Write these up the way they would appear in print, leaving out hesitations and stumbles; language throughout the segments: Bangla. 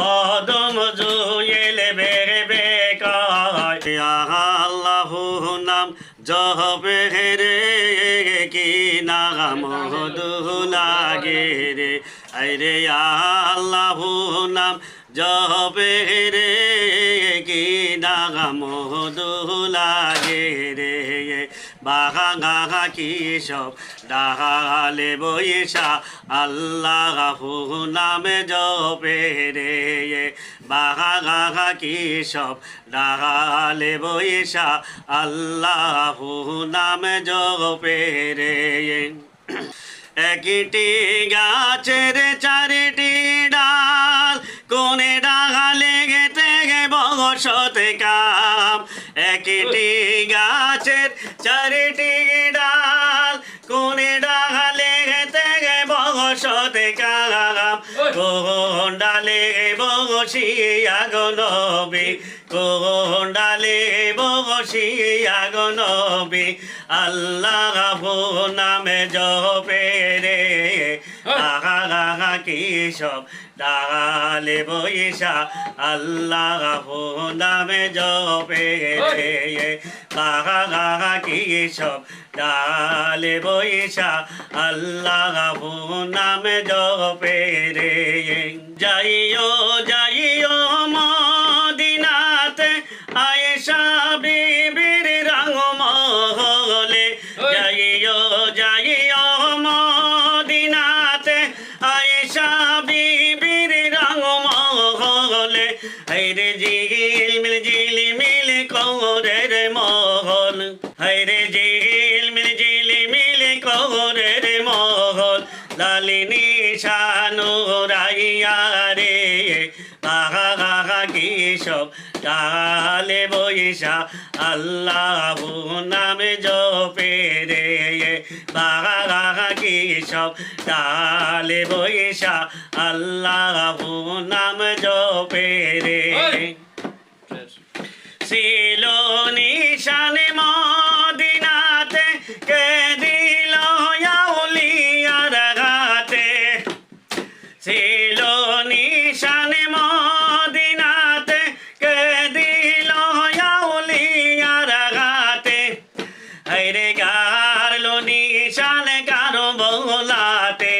অদম জুয়েলে বেড়ে বেকায় আল্লাহ নাম জপে রে কি নাম লাগে রে আরে আল্লাহ নাম জপে রে কি নাম লাগে রে বাঘা কি সব ডালে বৈশা আল্লাহ নামে জপে রে বাঘা কি সব ডালে বৈশা আল্লাহ নামে জপে রে একটি গাছের চারিটি ডাল কোনে ডালে গেতে বসতে কাম একটি গাছের চারিটি ডাল কোনে ডালে গেতে বসতে কাম কোন ডালে বসিয়া গো নবী কোন ডালে বসিয়া গো নবী আল্লাহ নামে জপে রে আহা কি সব ডালে বৈশা আল্লাহ নামে জপে রে আহা কি সব ডালে বৈশা আল্লাহ নামে জপে রে যাইও যাইও মদিনাতে আয়েশা বিবির রঙ মহলে যাইও যাইও মদিনাতে আয়েশা বিবির রঙ মহলে হায়রে ঝিল মিল করে রে মহল হায়রে ঝিল মিল করে রে মহল লালিনী শানু রাইয়া রে বাঘা কি সব ডালে বৈশা আল্লাহ নামে জপে রে বাঘা কি সব ডালে বৈশা আল্লাহ নাম জপে রে ছিল নিশানে মদিনাতে কে দিল আউলিয়ার ঘাতে ছিল নিশানে মদিনাতে কে দিল আউলিয়ার ঘাতে হায়রে গারলো নিশানে কারো বলাতে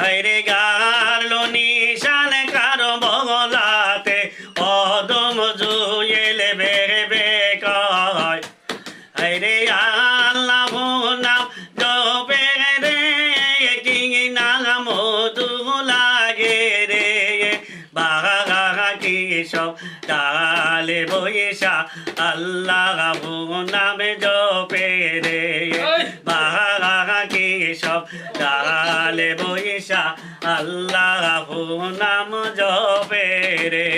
হায়রে গারলো নিশানে কারো বলাতে অদম জুয়েলে বেড়ে বেকায় হায়রে আল্লাহ নাম জপে রে কি নাম লাগে রে বাঘা কি সব ডালে বৈশা আল্লাহ নামে জপে রে বাঘা কি সব ডালে বৈশা আল্লাহ নাম জপে রে।